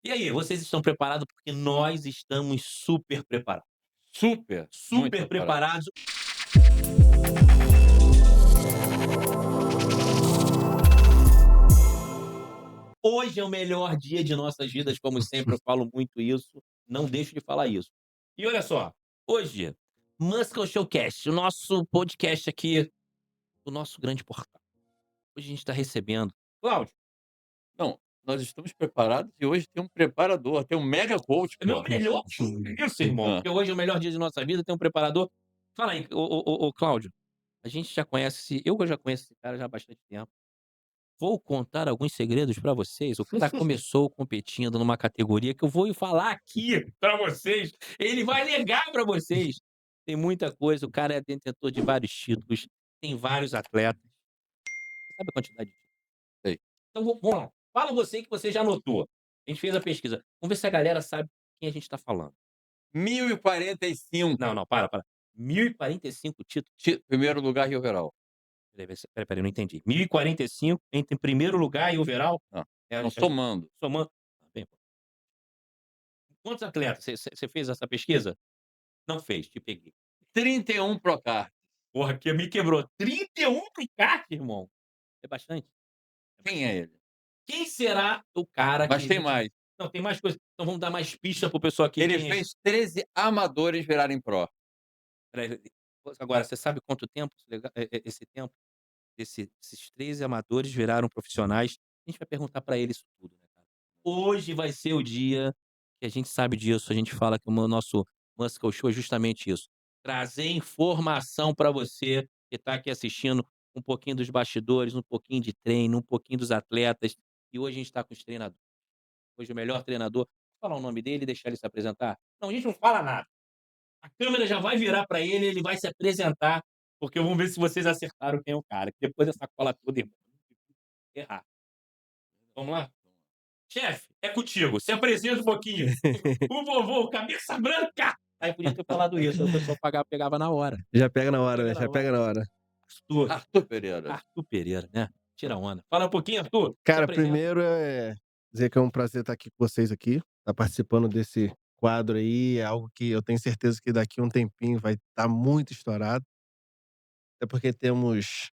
E aí, vocês estão preparados? Porque nós estamos super preparados. Super, muito Super preparado. preparados. Hoje é o melhor dia de nossas vidas, como sempre, eu falo muito isso, não deixo de falar isso. E olha só, hoje, Muscle Showcast, o nosso podcast aqui, o nosso grande portal. Hoje a gente está recebendo Cláudio, Não, nós estamos preparados e hoje tem um preparador, tem um mega coach, é meu pô. melhor dia, isso, irmão, Hã. porque hoje é o melhor dia de nossa vida, tem um preparador. Fala aí, ô Cláudio, a gente já conhece, eu já conheço esse cara já há bastante tempo. Vou contar alguns segredos pra vocês. O cara começou competindo numa categoria que eu vou falar aqui pra vocês. Ele vai negar pra vocês. Tem muita coisa. O cara é detentor de vários títulos, tem vários atletas. Você sabe a quantidade de títulos? Sei. Então vamos lá. Fala você que você já anotou. A gente fez a pesquisa. Vamos ver se a galera sabe quem a gente tá falando. 1045, Não, não, para. 1045 títulos. primeiro lugar, Rio Overall. Espera, eu não entendi. 1045 entre primeiro lugar e overall? Hã. É, Não, somando. somando. Tá bem. Quantos atletas? Você fez essa pesquisa? Não fez, te peguei. 31 Procard. Porra, que me quebrou. 31 pro kart, irmão. É bastante? É Quem é bastante. ele? Quem será o cara que Mas a tem gente mais. não, tem mais coisa. Então vamos dar mais pista pro pessoal aqui Ele quem é. fez 13 amadores virarem pró. Espera aí, agora, você sabe quanto tempo esse tempo esses 13 amadores viraram profissionais? A gente vai perguntar pra ele isso tudo, né, cara. Hoje vai ser o dia que a gente sabe disso, a gente fala que o nosso Muscle Show é justamente isso, trazer informação pra você que tá aqui assistindo, um pouquinho dos bastidores, um pouquinho de treino, um pouquinho dos atletas, e hoje a gente tá com os treinadores. Hoje o melhor treinador, falar o nome dele e deixar ele se apresentar? Não, a gente não fala nada. A câmera já vai virar pra ele, ele vai se apresentar, porque vamos ver se vocês acertaram quem é o cara, que depois dessa cola toda, irmão, errar. Vamos lá? Chefe, é contigo, se apresenta um pouquinho. O vovô, cabeça branca! Aí podia ter falado isso, aí o pessoal pegava na hora. Já pega na hora, Pega né, na já pega hora. na hora. Arthur, Arthur Pereira. Arthur Pereira, né, tira onda. Fala um pouquinho, Arthur, se Cara, apresenta. primeiro dizer que é um prazer estar aqui com vocês aqui, estar participando desse quadro aí, é algo que eu tenho certeza que daqui a um tempinho vai estar muito estourado, até porque temos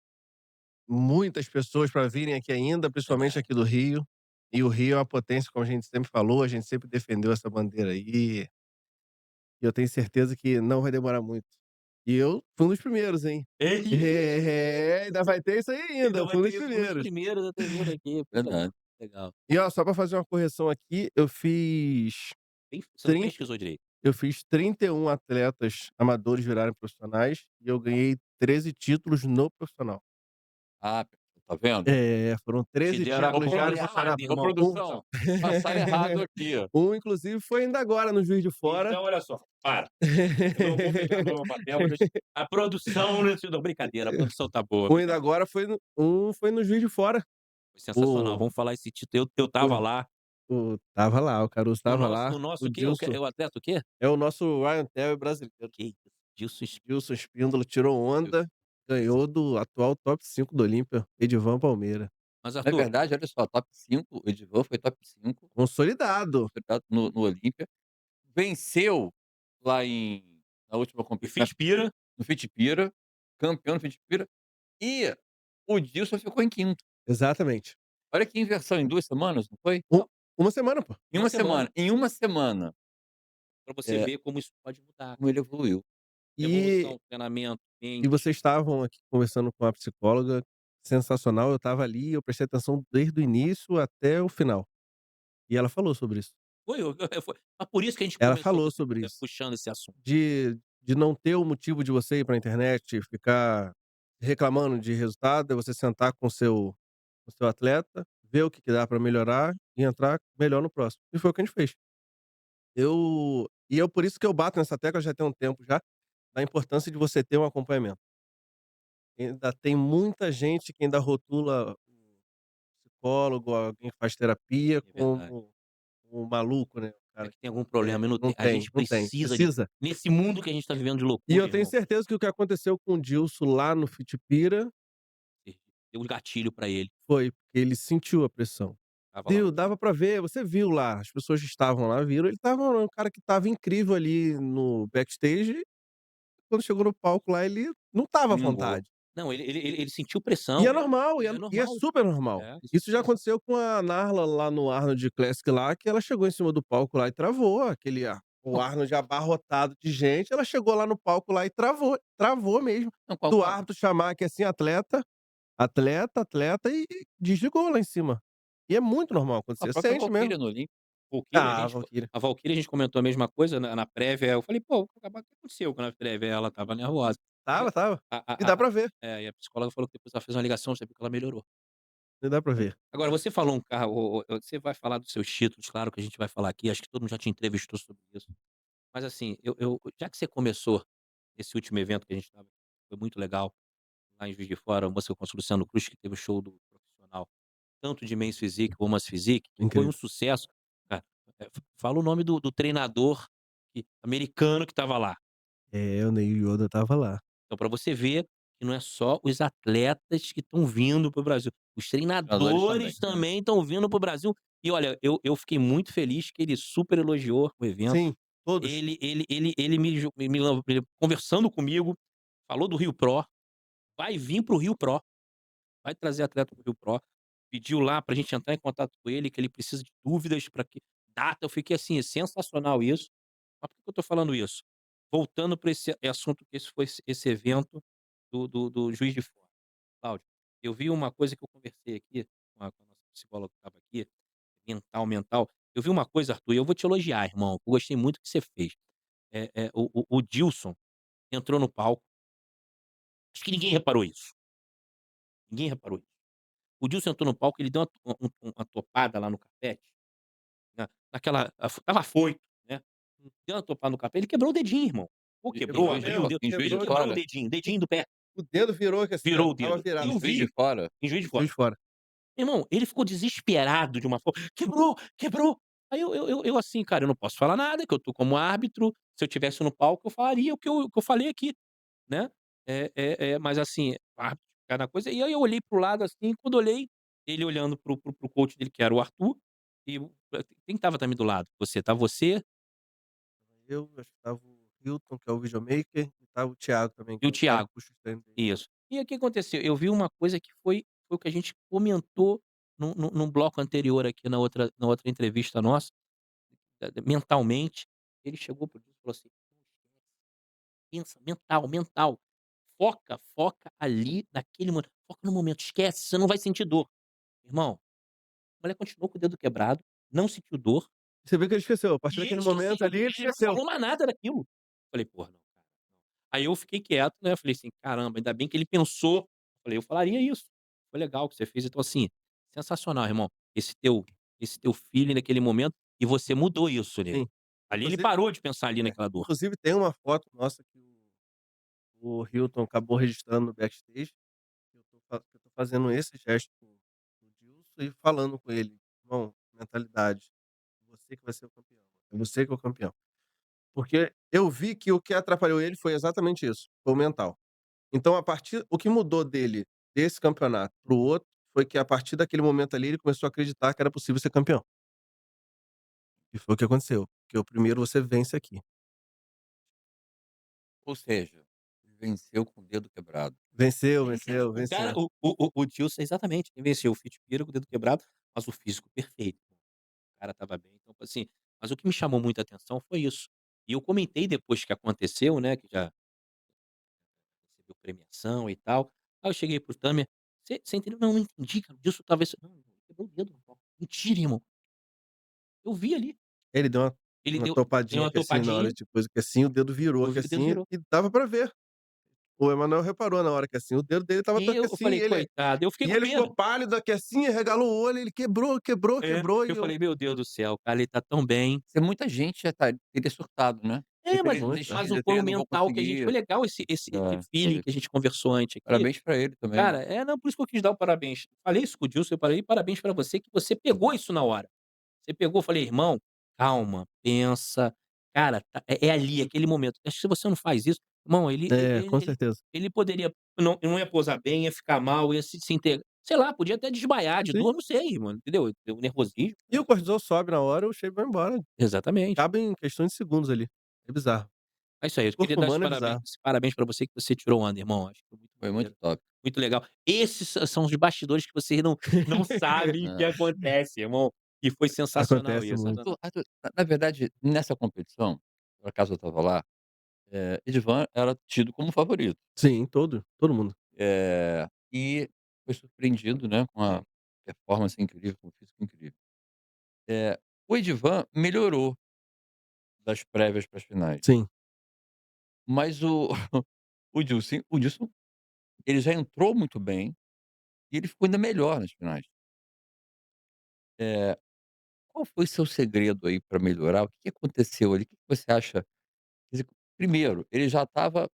muitas pessoas para virem aqui ainda, principalmente Verdade. aqui do Rio, e o Rio é uma potência, como a gente sempre falou, a gente sempre defendeu essa bandeira aí, e eu tenho certeza que não vai demorar muito. E eu fui um dos primeiros, hein. Ei, Ainda vai ter isso aí ainda, ainda eu vai fui um ter dos isso, um dos primeiros. primeiros a ter vindo aqui. Poxa, Verdade. legal. E ó, só pra fazer uma correção aqui, Você não pesquisou direito. eu fiz 31 atletas amadores virarem profissionais e eu ganhei 13 títulos no profissional. Ah, tá vendo? Foram Te 13 deram a Ô, títulos já no cola produção, errada, profissional. ô, irmão. Um produção, passaram errado aqui, ó. um inclusive foi ainda agora no Juiz de Fora. Então, olha só, para. Eu não vou pegar no meu papel, mas a produção não, brincadeira, a produção tá boa, Um ainda brincadeira. agora foi no Juiz de Fora. Foi sensacional, O vamos falar esse título, eu estava o lá. o Estava lá, o Caruso estava O lá, nosso o o quê? Dilson O atleta o quê? é o nosso Ryan Terry brasileiro. Que isso, Gilson Gilson Espíndola tirou onda, ganhou do atual top 5 do Olímpia, Edivan Palmeira. Mas Na Arthur, verdade, olha só, top 5, o Edivan foi top 5 Consolidado. no Olímpia, venceu lá na última e competição, Fitpira, no Fitipira, campeão no Fitipira, e o Dilson ficou em quinto. Exatamente. Olha que inversão, em 2 semanas, não foi? U uma semana, pô. Em uma uma semana, semana, em uma semana, pra você eh, ver como isso pode mudar. como ele evoluiu. E Evolução, treinamento, e mente. vocês estavam aqui conversando com a psicóloga, sensacional, eu estava ali, eu prestei atenção desde o início até o final. E ela falou sobre isso. Foi mas por isso que a gente Ela começou falou sobre isso. puxando esse assunto. De não ter o motivo de você ir pra internet, ficar reclamando de resultado, é você sentar com o seu atleta, ver o que que dá pra melhorar e entrar melhor no próximo. E foi o que a gente fez. Por isso que eu bato nessa tecla já tem um tempo já, da importância de você ter um acompanhamento. Ainda tem muita gente que ainda rotula o psicólogo, alguém que faz terapia É verdade. como um maluco, né, o É cara que tem algum problema e não não tem, a gente não tem, precisa de precisa. nesse mundo que a gente tá vivendo de E loucura, eu tenho irmão, certeza que o que aconteceu com o Dilson lá no Fitipira deu um gatilho pra ele. foi porque ele sentiu a pressão. Estava lá. Viu, dava pra ver, você viu lá, as pessoas que estavam lá viram, ele estava um cara que estava incrível ali no backstage, quando chegou no palco lá ele não estava à Mingou. vontade. Não, ele sentiu E é pressão. normal, É e é normal. super normal. Ele Isso sentiu já pressão. aconteceu com a Narla lá no Arnold Classic lá, que ela chegou em cima do palco lá e travou o Não, Arnold abarrotado de gente, ela chegou lá no palco lá e travou mesmo. Não, Do concordo. árbitro chamar que assim, atleta e desligou lá em cima. E é muito normal A acontecer, própria sente mesmo. Valkyria no Olímpico. Valkyria, Ah, Valkyria. a Valkyria a gente comentou a mesma coisa na prévia, eu falei: "Pô, o que aconteceu na prévia?" Ela estava nervosa. E Estava. E dá a pra ver, e a psicóloga falou que depois ela fez uma ligação, você viu que ela melhorou. e dá pra ver. Agora você falou um carro você vai falar dos seus títulos, claro que a gente vai falar aqui, acho que todo mundo já te entrevistou sobre isso. Mas assim, eu já que você começou esse último evento que a gente estava, foi muito legal, lá em Juiz de Fora, o Muscle com o Luciano Cruz, que teve o show do profissional, tanto de Men's Physique como Women's Physique, que foi um Incrível. sucesso. Cara, fala o nome do treinador americano que estava lá. É, o Neil Yoda estava lá. Então, para você ver que não é só os atletas que estão vindo para o Brasil, os Treinadores também. treinadores também estão vindo para o Brasil. E olha, eu fiquei muito feliz que ele super elogiou o evento. Sim, todos. Ele me conversando comigo, falou do Rio Pro, vai vir para o Rio Pro, vai trazer atleta para o Rio Pro, pediu lá para a gente entrar em contato com ele, que ele precisa de dúvidas para que data. Eu fiquei assim, é sensacional isso. Mas por que eu estou falando isso? Voltando para esse assunto que esse foi esse evento do Juiz de Fora. Cláudio, eu vi uma coisa que eu conversei aqui com a nossa psicóloga que estava aqui, mental. Eu vi uma coisa, Arthur, e eu vou te elogiar, irmão, eu gostei muito do que você fez. O Dilson entrou no palco, acho que ninguém reparou isso, ninguém reparou isso. O Dilson entrou no palco, ele deu uma topada lá no carpete, estava afoito, né, deu uma topada no carpete, ele quebrou o dedinho, irmão. Ou Em quebrou, Juiz de abriu o Fora dedo, em Juiz ele de Quebrou, quebrou o Fora dedinho, dedinho do pé, o dedo virou que assim, ó, virou o estava dedo. virado em Eu assim, Juiz de vi Fora, em Juiz de Juiz Fora. de Fora. Irmão, ele ficou desesperado de uma forma: "Quebrou, quebrou". Aí eu assim, cara, eu não posso falar nada, que eu tô como árbitro, se eu tivesse no palco eu falaria o que eu falei aqui, né. Mas assim, árbitro, cada coisa. E aí eu olhei para o lado, assim, quando olhei, ele olhando para o coach dele, que era o Arthur, e quem estava também do lado? Você, estava você Eu, acho que estava o Hilton, que é o videomaker, e estava o Thiago também, e que o é o cara que Thiago. puxa os treinos dele. Isso. E aí o que aconteceu? Eu vi uma coisa que foi o que a gente comentou num bloco anterior aqui na outra entrevista nossa. Mentalmente, ele chegou para o Dilson e falou assim: "Pensa, mental, mental, foca ali naquele momento, foca no momento, esquece, você não vai sentir dor". Irmão, a mulher continuou com o dedo quebrado, não sentiu dor, Você vê que ele esqueceu, a partir e ele daquele esqueceu, momento ali, ele ele não esqueceu. falou mais nada daquilo. Falei: "Porra, não, cara, não". Aí eu fiquei quieto, né, falei assim: "Caramba, ainda bem que ele pensou". Falei: "Eu falaria isso, foi legal o que você fez". Então assim, sensacional, irmão, esse teu feeling naquele momento, e você mudou isso nele. Sim. Ali ele Inclusive parou de pensar ali naquela dor. inclusive tem uma foto nossa que o Hilton acabou registrando no backstage, que eu tô fazendo esse gesto com o Dilson e falando com ele: "Irmão, mentalidade, você que vai ser o campeão, é você que é o campeão". Porque eu vi que o que atrapalhou ele foi exatamente isso, foi o mental. Então o que mudou dele, desse campeonato para o outro, foi que a partir daquele momento ali, ele começou a acreditar que era possível ser campeão. E foi o que aconteceu, porque o primeiro você vence aqui. ou seja, venceu com o dedo quebrado. Venceu, É, cara, venceu, o cara venceu. o Dilson exatamente, quem venceu o Fit-Pira com o dedo quebrado, mas o físico perfeito. O cara estava bem, então assim, mas o que me chamou muita atenção foi isso. E eu comentei depois que aconteceu, né, que já recebeu premiação e tal. Aí eu cheguei para o Tamer: "Você entendeu?". "Não, não entendi, cara, o Dilson talvez". "Não, irmão, ele quebrou o dedo no palco". "Mentira, irmão". Eu vi ali. Ele deu Ele uma deu topadinha uma aqui assim, na hora topadinha, de coisa que assim, o dedo virou eu aqui vi que o dedo assim, virou. e dava pra ver. O Emanuel reparou na hora que assim, o dedo dele estava E todo que eu assim, falei: "Coitado", eu fiquei com ele ficou pena. pálido aqui assim, regalou o olho, ele quebrou, quebrou, É, quebrou, e eu eu falei: "Meu Deus do céu, cara, ele tá tão bem". Se muita gente já teria surtado, né. É, Ele mas teria muito. mas desistido, o ele foi teria: o "Não vou mental que a gente foi conseguir". legal esse É, feeling ele que a gente conversou antes aqui. parabéns pra ele também, né. Cara, não, por isso que eu quis dar o parabéns. Falei isso com o Dilson, eu falei: "Parabéns pra você que você pegou isso na hora". Você pegou, eu falei: "Irmão, calma, pensa, cara, é ali, aquele momento". Acho que se você não faz isso, irmão, ele É, ele com ele certeza. ele poderia não ia posar bem, ia ficar mal, ia se sei lá, podia até desmaiar de Sim. dor, não sei, mano, entendeu? O nervosismo, E o cortisol sobe na hora, o shape vai embora. exatamente. Acaba em questão de segundos ali. É bizarro. É isso aí, O eu queria corpo dar os humano é parabéns bizarro. parabéns pra você que você tirou onda, irmão, acho que foi muito Foi muito maneiro, top. muito legal. Esses são os bastidores que vocês não sabem que Hã. acontece, irmão, e foi sensacional Acontece isso. muito. Arthur, na verdade, nessa competição, por acaso eu estava lá, Edivan era tido como favorito. Sim, todo mundo. E foi surpreendido, né, com a performance incrível, com o físico incrível. Eh, o Edivan melhorou das prévias para as finais, Sim. mas o Dilson, ele já entrou muito bem e ele ficou ainda melhor nas finais. Eh, qual foi seu segredo aí para melhorar? O que que aconteceu ali? O que que você acha? Quer dizer, primeiro, ele já estava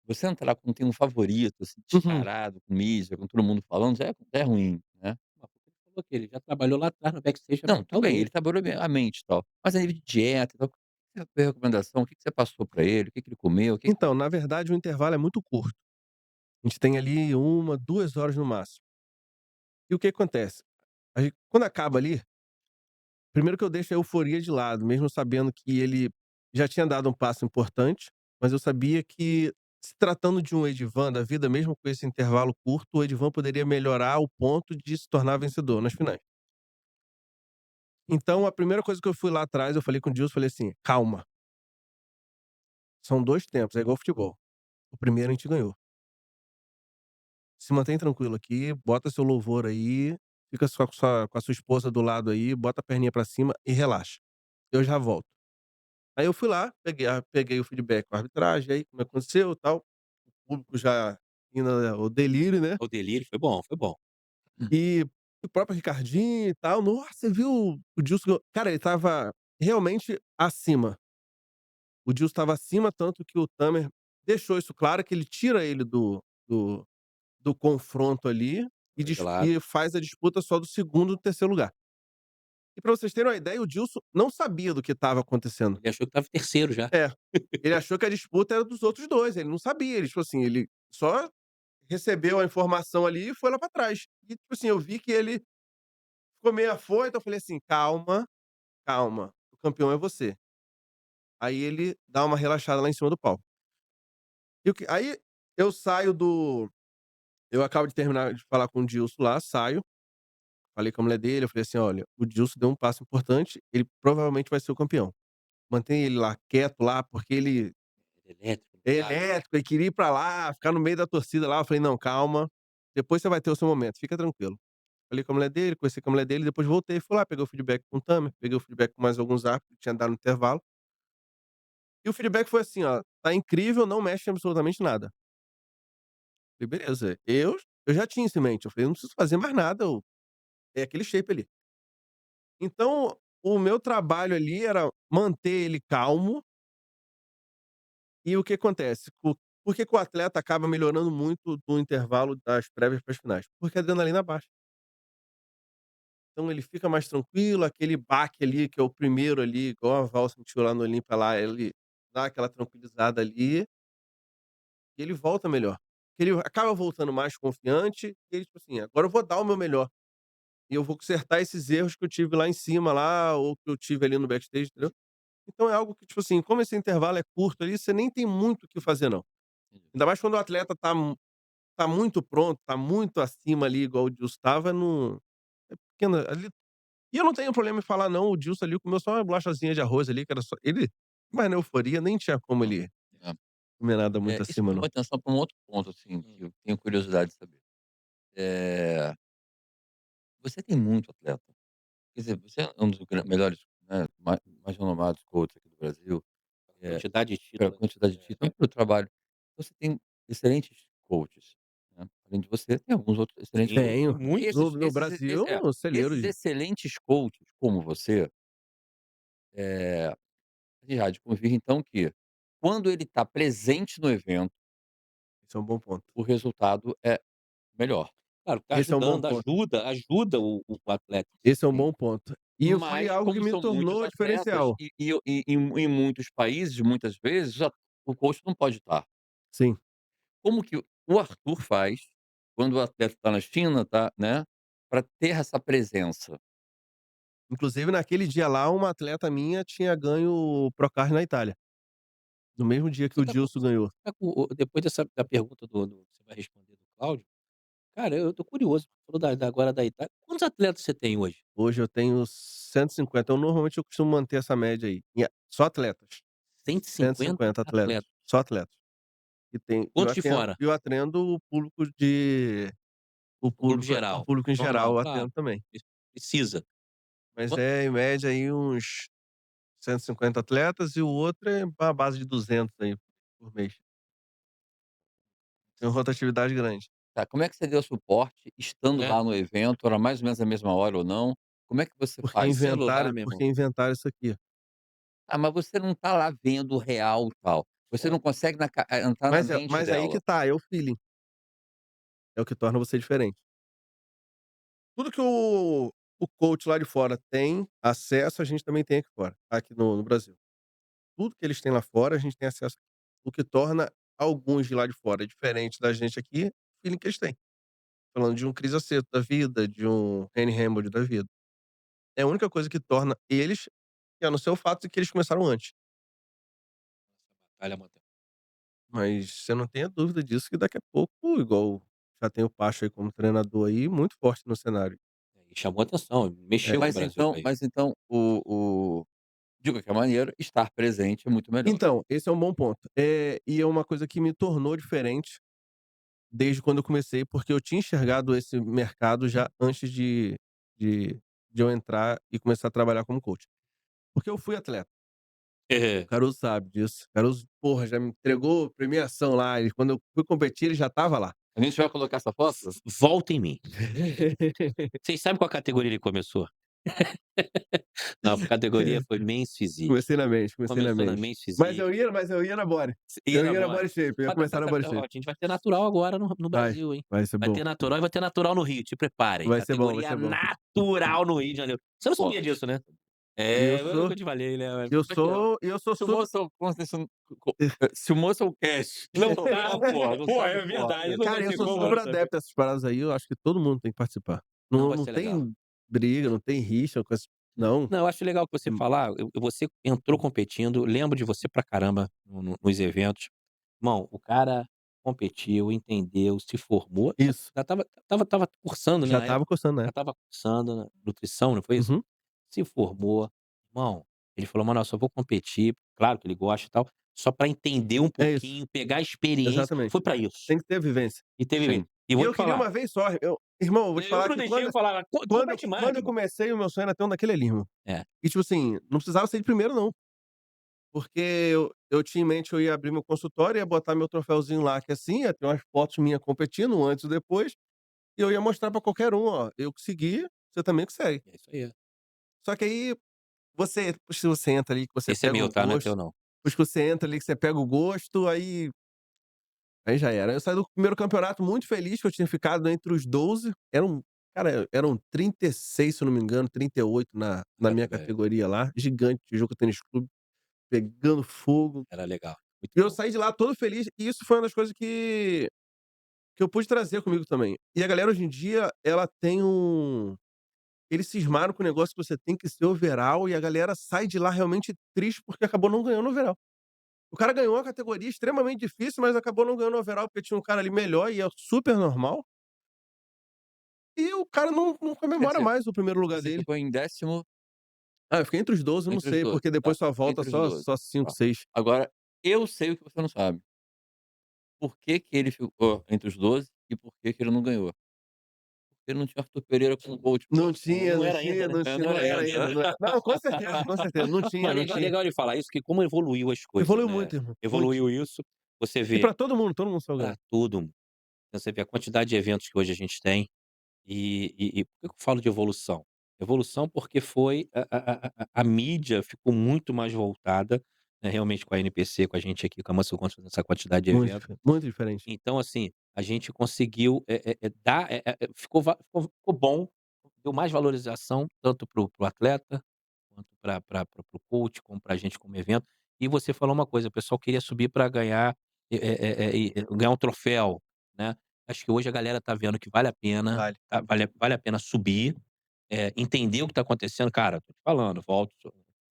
você entrar quando tem um favorito, assim, Uhum. descarado, com mídia, com todo mundo falando, já é ruim, né. Mas porque ele falou que ele já trabalhou lá atrás no backstage pra Não, preparar tudo o bem, Douglas. ele trabalhou bem a mente e tal, mas a nível de dieta e tal, qual foi a recomendação? O que que você passou pra ele? O que que ele comeu? O que que Então, na verdade, o intervalo é muito curto. A gente tem ali 1, 2 horas no máximo. E o que acontece? A gen Quando acaba ali, primeiro que eu deixo a euforia de lado, mesmo sabendo que ele já tinha dado um passo importante, mas eu sabia que, se tratando de um Edivan da vida, mesmo com esse intervalo curto, o Edivan poderia melhorar ao ponto de se tornar vencedor nas finais. Então a primeira coisa que eu fui lá atrás, eu falei com o Dilson, falei assim: "Calma, são 2 tempos, é igual futebol. O primeiro a gente ganhou. Se mantém tranquilo aqui, bota seu louvor aí, fica só com a sua esposa do lado aí, bota a perninha pra cima e relaxa. Eu já volto". Aí eu fui lá, peguei o feedback com a arbitragem, aí como aconteceu, tal, o público já indo ao delírio, né. O delírio foi bom, foi bom. E o próprio Ricardinho e tal: "Nossa, você viu o Dilson ganhou?" Cara, ele estava realmente acima. O Dilson estava acima, tanto que o Tamer deixou isso claro, que ele tira ele do do confronto ali e Claro, faz a disputa só do segundo e do terceiro lugar. E pra vocês terem uma ideia, o Dilson não sabia do que estava acontecendo. ele achou que estava em terceiro já. É, ele achou que a disputa era dos outros 2, ele não sabia, ele, tipo assim, ele só recebeu a informação ali e foi lá pra trás. E, tipo assim, eu vi que ele ficou meio afoito, eu falei assim: "Calma, calma, o campeão é você". Aí ele dá uma relaxada lá em cima do palco. E o que aí eu saio do eu acabo de terminar de falar com o Dilson lá, saio, falei com a mulher dele, eu falei assim: "Olha, o Dilson deu um passo importante, ele provavelmente vai ser o campeão. Mantém ele lá quieto lá, porque ele Ele é elétrico, é ligado. elétrico, ele queria ir pra lá, ficar no meio da torcida lá". Eu falei: "Não, calma, depois você vai ter o seu momento, fica tranquilo". Falei com a mulher dele, conversei com a mulher dele, depois voltei, fui lá, peguei o feedback com o Tamer, peguei o feedback com mais alguns árbitros que tinha dado no intervalo. E o feedback foi assim: "Ó, tá incrível, não mexe em absolutamente nada". Falei: "Beleza". Eu já tinha isso em mente, eu falei: "Eu não preciso fazer mais nada, eu é aquele shape ali". Então, o meu trabalho ali era manter ele calmo, e o que acontece, por que que o atleta acaba melhorando muito no intervalo das prévias para as finais? Porque a adrenalina baixa. Então ele fica mais tranquilo, aquele baque ali, que é o primeiro ali, igual a Val sentiu lá no Olímpia lá, ele dá aquela tranquilizada ali, e ele volta melhor. Ele acaba voltando mais confiante, e ele tipo assim: "Agora eu vou dar o meu melhor, e eu vou consertar esses erros que eu tive lá em cima lá, ou que eu tive ali no backstage", entendeu? Então é algo que, tipo assim, como esse intervalo é curto ali, você nem tem muito o que fazer não. Ainda mais quando o atleta tá muito pronto, tá muito acima ali, igual o Dilson estava, não é pequena ali. E eu não tenho problema em falar não, o Dilson ali comeu só uma bolachazinha de arroz ali, que era só ele, mas na euforia nem tinha como Não. ele É. comer nada muito Isso me acima chamou não. a atenção para um outro ponto, assim, Hum. que eu tenho curiosidade de saber. Eh, você tem muito atleta, quer dizer, você é um dos melhores, né, mais renomados coaches aqui do Brasil, eh, Quantidade de pela título, quantidade de títulos, pelo trabalho. Você tem excelentes coaches, né, além de você, tem alguns outros excelentes sim, coaches. Tenho. muitos. No Brasil, Esses celeiro. excelentes coaches como você, eh, já há de convir então que, quando ele está presente no evento, Esse é um bom ponto. o resultado é melhor. Claro, tá Esse é um bom ajudando, ponto. ajuda o atleta. Esse é um Sim. bom ponto. E foi Mas algo que como me são muitos tornou atletas diferencial. em muitos países, muitas vezes, o coach não pode estar. Sim. Como que o Arthur faz quando o atleta está na China, tá, né, para ter essa presença. Inclusive naquele dia lá, uma atleta minha tinha ganho o Procard na Itália, no mesmo dia que Você o tá com Dilson ganhou. tá com o depois dessa da pergunta do que você vai responder do Cláudio, cara, eu tô curioso, falou da agora da Itália. Quantos atletas você tem hoje? Hoje eu tenho 150, eu normalmente eu costumo manter essa média aí, só atletas, 150 150 atletas, atletas. só atletas. E tem Quantos de fora? eu atendo o público de O público o geral, público em geral normal, eu claro, atendo também. precisa. Mas Quan é em média aí uns 150 atletas e o outro é a base de 200 aí por mês. Tem uma rotatividade grande. Tá, como é que você deu suporte estando é, lá no evento? Era mais ou menos a mesma hora ou não? Como é que você no faz? celular, meu irmão. Porque inventaram isso aqui. Ah, mas você não tá lá vendo o real, tal. Você não consegue entrar na mente Mas aí que dela. tá, é o feeling, é o que torna você diferente. Tudo que o coach lá de fora tem acesso, a gente também tem aqui fora, aqui no Brasil. Tudo que eles têm lá fora, a gente tem acesso aqui. O que torna alguns de lá de fora diferentes da gente aqui, o feeling que eles têm. Falando de um Chris Aceto da vida, de um Henry Hambord da vida. É a única coisa que torna eles, que a não ser o fato de que eles começaram antes. Batalha mantém. Mas você não tenha dúvida disso que daqui a pouco, igual já tem o Pacho aí como treinador aí, muito forte no cenário. E chamou atenção, É. mexeu com o Brasil pra isso. Mas então de qualquer maneira, estar presente é muito melhor. Então, esse é um bom ponto. E é uma coisa que me tornou diferente desde quando eu comecei, porque eu tinha enxergado esse mercado já antes de de eu entrar e começar a trabalhar como coach. Porque eu fui atleta, o É. Caruso sabe disso. O Caruso, porra, já me entregou premiação lá, e quando eu fui competir ele já estava lá. A gente vai colocar essa foto? Volta em mim. Vocês sabem qual categoria ele começou? Não, a categoria foi Men's Physique. Comecei na Começou na mente. Men's Physique. Mas eu ia na body. Ia Eu na ia na bola. body shape, eu ia começar na body Ó, shape. a gente vai ter natural agora no Vai, Brasil, hein. vai ser Vai bom, ter natural e vai ter natural no Rio, te preparem. vai ser bom, vai Categoria ser bom. natural no Rio de Janeiro. Você não sabia Forte. disso, né? E eu É, o que sou eu te falei, né. e eu sou Se o super moço se o moço é o cash, não tá, porra, não Pô, sabe é porra verdade, não nenhuma. vai cara, eu ter sou como super não saber. adepto a essas paradas aí, eu acho que todo mundo tem que participar. Não, vai Não ser legal. tem briga, não tem rixa com esse não. Não, eu acho legal que você Hum, falar, você entrou competindo, lembro de você pra caramba nos eventos. Irmão, o cara competiu, entendeu, se formou, isso, já estava cursando, né, já na época, estava coçando, né. já estava cursando nutrição, não foi isso? Uhum, Se formou, irmão, ele falou: "Mano, eu só vou competir", claro que ele gosta e tal, só pra entender um é isso, pouquinho, pegar a experiência, exatamente. foi pra isso. Tem que ter vivência. E teve Sim. e E vou eu te queria falar, uma vez só, irmão, eu vou te eu falar pro que destino falava: compete mais, quando meu eu irmão". comecei, o meu sonho era ter um daquele ali, irmão. É, E tipo assim, não precisava ser de primeiro não, porque eu tinha em mente, eu ia abrir meu consultório, ia botar meu troféuzinho lá que assim, ia ter umas fotos minhas competindo, um antes e depois, e eu ia mostrar pra qualquer um: "Ó, eu consegui, você também consegue". é isso aí. Só que aí, se você entra ali, que você Esse é pega meu, o tá, não é gosto, teu não. depois que você entra ali, que você pega o gosto, aí já era. Eu saí do primeiro campeonato muito feliz que eu tinha ficado entre os 12, eram 36, se eu não me engano, 38 na minha Era velho, categoria lá, gigante, Tijuca Tênis Clube, pegando fogo. era legal, muito E eu bom. saí de lá todo feliz, e isso foi uma das coisas que eu pude trazer comigo também. E a galera hoje em dia, ela tem eles cismaram com o negócio que você tem que ser overall, e a galera sai de lá realmente triste porque acabou não ganhando o overall. O cara ganhou uma categoria extremamente difícil, mas acabou não ganhando o overall, porque tinha um cara ali melhor e é super normal. E o cara não Quer comemora dizer, mais o primeiro lugar você dele. ficou em 10º Ah, eu fiquei entre os 12, eu não entre os sei, 12, porque tá. depois só volta Entre os só 12, só 5, tá. 6. Agora, eu sei o que você não sabe. Por que que ele ficou entre os 12 e por que que ele não ganhou? Porque não tinha Arthur Pereira como coach, pô. Não era ainda, né? Não Não era era ainda. ainda, não era não, com certeza, não tinha, Mas não legal tinha. legal ele falar isso, que como evoluiu as coisas, Evoluiu né. muito, irmão, muito. Evoluiu isso, você E vê pra todo mundo saiu pra ganhando. todo mundo. Então você vê a quantidade de eventos que hoje a gente tem, e por que que eu falo de evolução? Evolução porque foi a mídia ficou muito mais voltada, né, realmente com a NPC, com a gente aqui, com a Muscle Contra nessa quantidade de eventos. Muito diferente. Então assim, a gente conseguiu, dar, ficou bom, deu mais valorização tanto para o atleta, quanto para o coach, como para a gente como evento. E você falou uma coisa, o pessoal queria subir para ganhar, ganhar um troféu, né. Acho que hoje a galera tá vendo que vale a pena, Vale. vale a pena subir, entender o que tá acontecendo. Cara, tô te falando, volto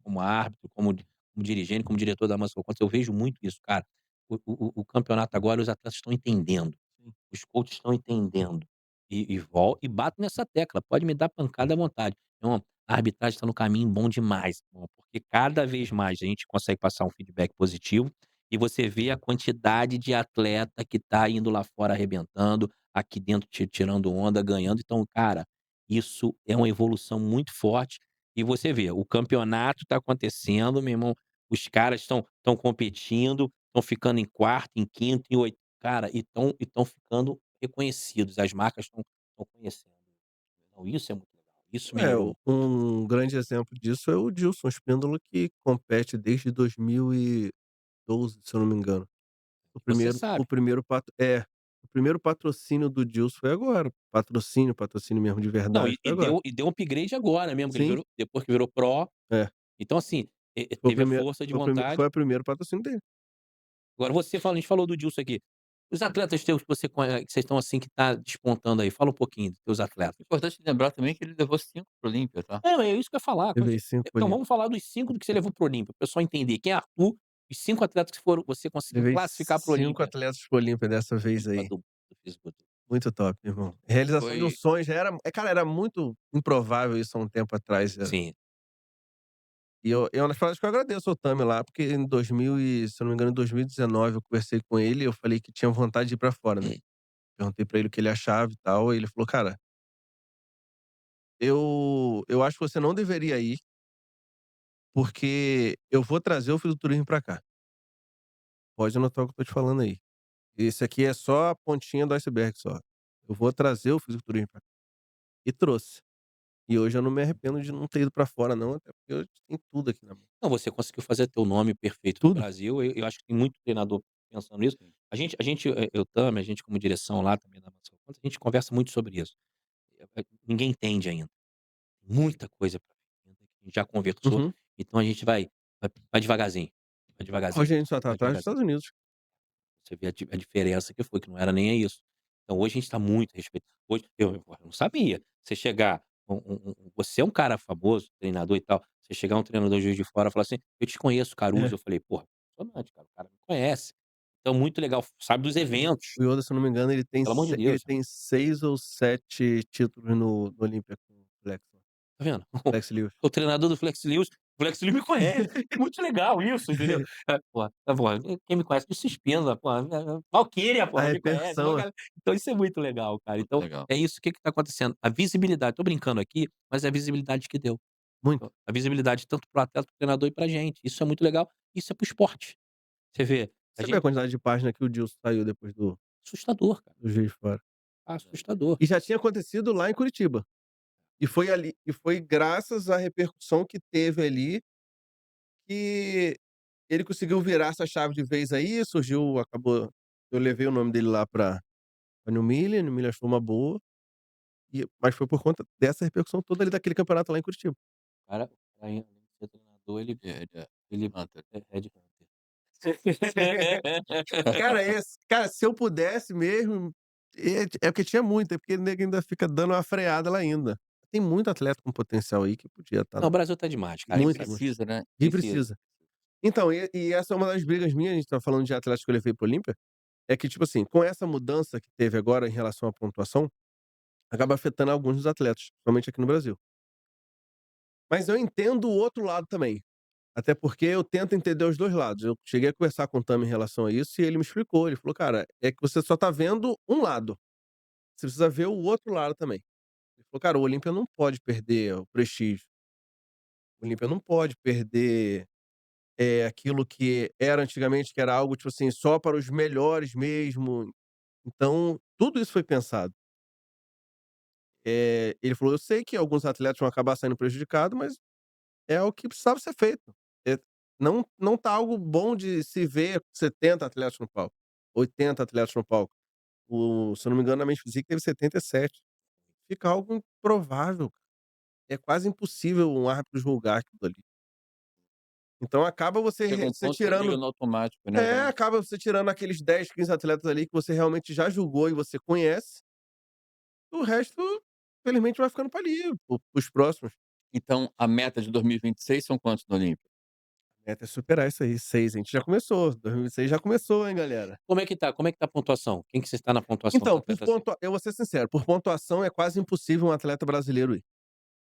como árbitro, como dirigente, como diretor da Mansell Contas, eu vejo muito isso, cara. O campeonato agora, os atletas estão entendendo. Sim. Os coaches estão entendendo. E bato nessa tecla, pode me dar pancada à vontade. Irmão, a arbitragem está no caminho bom demais, irmão, porque cada vez mais a gente consegue passar um feedback positivo e você vê a quantidade de atleta que tá indo lá fora arrebentando, aqui dentro tirando onda, ganhando. Então, cara, isso é uma evolução muito forte. E você vê, o campeonato tá acontecendo, meu irmão, os caras estão competindo, estão ficando em quarto, em quinto, em oitavo. Cara, e estão ficando reconhecidos, as marcas estão conhecendo. Então isso é muito legal, isso É, melhorou muito. um grande exemplo disso é o Dilson Espíndola, que compete desde 2012, se eu não me engano. O Você primeiro o sabe. primeiro patro é, o primeiro patrocínio do Dilson foi agora, patrocínio mesmo de Não, verdade, e foi e agora. deu e deu um upgrade agora mesmo, que ele Sim, virou depois que virou pro, é. então assim, Foi o teve a primeiro força de foi o prime vontade. foi o primeiro patrocínio dele. Agora você fala, a gente falou do Dilson aqui, os atletas teus que você que vocês estão, assim, que tá despontando aí, fala um pouquinho dos teus atletas. É importante lembrar também que ele levou 5 para o Olímpia, tá. É isso que eu ia falar. Levei 5 Então Olimpíadas. vamos falar dos 5 do que você levou para o Olímpia, para o pessoal entender quem é Arthur, os 5 atletas que foram você conseguiu Levei classificar para o 5 Olímpia. atletas para o Olímpia dessa vez aí. Fisiculturador, fisiculturador. Muito top, irmão. Realização de um Foi sonho já era cara, era muito improvável isso há um tempo atrás, Sim. e eu nas palavras que eu agradeço ao Tami lá, porque em 2000 e se eu não me engano, em 2019 eu conversei com ele, eu falei que tinha vontade de ir pra fora, né. Perguntei pra ele o que ele achava e tal, e ele falou: "Cara, eu acho que você não deveria ir, porque eu vou trazer o fisiculturismo pra cá. Pode anotar o que eu tô te falando aí. Esse aqui é só a pontinha do iceberg só. Eu vou trazer o fisiculturismo pra cá". E trouxe. E hoje eu não me arrependo de não ter ido pra fora não, até porque hoje tem tudo aqui na mão. Não, você conseguiu fazer teu nome perfeito no Tudo. Brasil, eu acho que tem muito treinador pensando nisso. sim. A gente, eu também, a gente como direção lá também da Mansell Contas, a gente conversa muito sobre isso. Ninguém entende ainda, muita coisa pra frente, a gente já conversou, Uhum. então a gente vai devagarzinho, vai devagarzinho, Hoje a gente só tá vai atrás dos devagarzinho. Estados Unidos. Você vê a diferença que foi, que não era nem isso. Então hoje a gente está muito respeito hoje eu não sabia, você chegar você é um cara famoso, treinador e tal, você chegar um treinador de Juiz de Fora e falar assim: "Eu te conheço, Caruso", É. eu falei: "Porra, impressionante, cara, o cara me conhece". Então muito legal, sabe dos eventos, O Yoda, se eu não me engano, ele pelo amor de Deus, tem 6 ou 7 títulos no Olímpia com o Flex lá. tá vendo? Flex Lewis. O treinador do o Flex Lewis me conhece, é muito legal isso, entendeu? Pô, tá bom, quem me conhece que se espenda, pô, Valquíria, A porra, me conhece, repercussão, então isso é muito legal, cara. Muito Então, legal. é isso, o que que tá acontecendo? A visibilidade, tô brincando aqui, mas é a visibilidade que deu. muito. A visibilidade tanto para o atleta, para o treinador e pra gente, isso é muito legal, isso é para o esporte. Você vê, a Você vê a gente quantidade de página que o Dilson saiu depois assustador, cara, do Juiz de Fora. assustador. E já tinha acontecido lá em Curitiba. E foi graças à repercussão que teve ali, que ele conseguiu virar essa chave de vez aí, acabou eu levei o nome dele lá pra New Milha achou uma boa, mas foi por conta dessa repercussão toda ali daquele campeonato lá em Curitiba. O cara, além de ser treinador, ele Hunter. é headhunter. Cara, se eu pudesse mesmo, porque tinha muito, é porque o nego ainda fica dando uma freada lá ainda. Tem muito atleta com potencial aí que podia estar Não, o Brasil tá demais, cara, E muito, impressionante. muito. precisa, né, E precisa. precisa. Então, essa é uma das brigas minhas, a gente tá falando de atletas que eu levei para o Olímpia, é que, tipo assim, com essa mudança que teve agora em relação à pontuação, acaba afetando alguns dos atletas, principalmente aqui no Brasil. Mas eu entendo o outro lado também, até porque eu tento entender os 2 lados. Eu cheguei a conversar com o Tami em relação a isso e ele me explicou, ele falou: "Cara, é que você só tá vendo um lado, você precisa ver o outro lado também". Ele falou: "Cara, o Olímpia não pode perder o prestígio, o Olímpia não pode perder, aquilo que era antigamente, que era algo, tipo assim, só para os melhores mesmo". Então, tudo isso foi pensado. Ele falou: "Eu sei que alguns atletas vão acabar saindo prejudicados, mas é o que precisava ser feito. Eh, não tá algo bom de se ver 70 atletas no palco, 80 atletas no palco. Se eu não me engano, na Men's Physique teve 77. Fica algo improvável, é quase impossível um árbitro julgar aquilo ali. Então acaba Chega um você ponto que você liga tirando no automático, né, já não acaba você tirando aqueles 10, 15 atletas ali que você realmente já julgou e você conhece, o resto, infelizmente, vai ficando para ali, para os próximos. então a meta de 2026 são quantos no Olímpia? A meta é superar isso aí, 6 a gente já começou, 2026 já começou, hein, galera. Como é que tá a pontuação? Quem que você está na pontuação do Então, atleta 6? eu vou ser sincero, por pontuação é quase impossível um atleta brasileiro ir,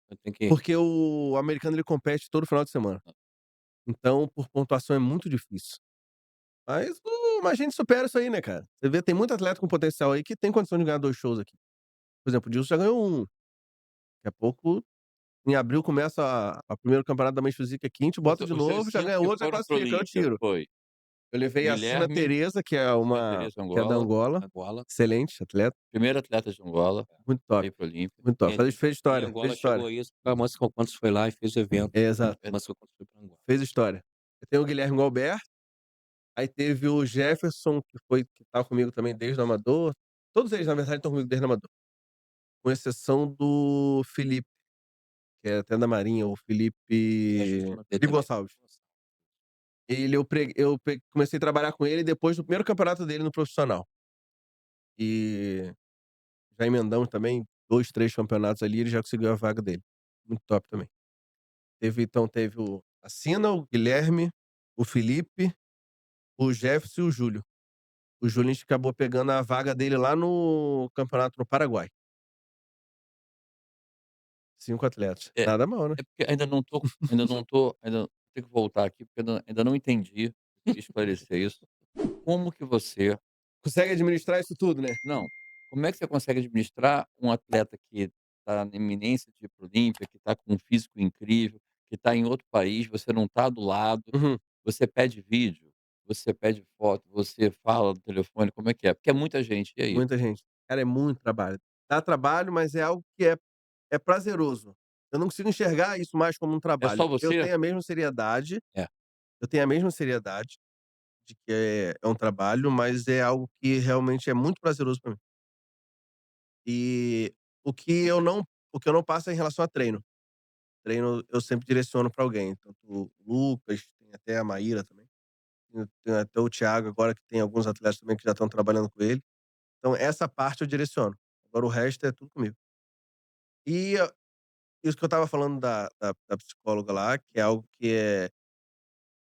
Eu tenho que porque o americano ele compete todo final de semana, então por pontuação é muito difícil. Mas a gente supera isso aí, né, cara. Você vê, tem muito atleta com potencial aí que tem condição de ganhar 2 shows aqui. Por exemplo, o Dilson já ganhou um, daqui a pouco, em abril começa a primeiro campeonato da Men's Physique aqui, a gente bota de Vocês novo, já 5 ganha que outro, já foram para o classifica, eu Olímpia tiro. foi Eu levei a Sina Guilherme, Tereza, que é Sina Teresa que é da Angola, Angola, Angola. excelente atleta, primeiro atleta de Angola muito a top, ir para o Olímpia. muito top. É, Fez e história, fez Angola história. chegou a isso, porque a Manso Contos foi lá e fez o evento, É, exato, a Manso Contos foi pra Angola. fez história. Eu tenho o Guilherme Galber, aí teve o Jefferson, que tá comigo também desde o amador. Todos eles, na verdade, estão comigo desde o amador, com exceção do Felipe, que é até da Marinha, o É justo o nome dele Felipe também. Gonçalves. Ele comecei a trabalhar com ele depois do primeiro campeonato dele no profissional. E já emendamos também 2, 3 campeonatos ali, ele já conseguiu a vaga dele. Muito top também. Teve a Sina, o Guilherme, o Felipe, o Jefferson e o Júlio. O Júlio a gente acabou pegando a vaga dele lá no campeonato no Paraguai. 5 atletas. É, Nada mal, né. é porque ainda tenho que voltar aqui, porque ainda não entendi, queria esclarecer isso. Como que você Consegue administrar isso tudo, né. não, como é que você consegue administrar um atleta que está na iminência de ir para o Olímpia, que está com um físico incrível, que está em outro país, você não está do lado, Uhum. você pede vídeo, você pede foto, você fala no telefone, como é que é? Porque é muita gente, e aí? Muita gente. Cara, é muito trabalho. Dá trabalho, mas é algo que é prazeroso. Eu não consigo enxergar isso mais como um É só trabalho. você? É. Eu tenho a mesma seriedade de que é um trabalho, mas é algo que realmente é muito prazeroso pra mim. E o que eu não o que eu não passo é em relação a treino. Treino eu sempre direciono pra alguém, tanto o Lucas, tem até a Maíra também, tem até o Thiago agora que tem alguns atletas também que já estão trabalhando com ele. Então essa parte eu direciono, agora o resto é tudo comigo. E isso que eu estava falando da psicóloga lá, que é algo que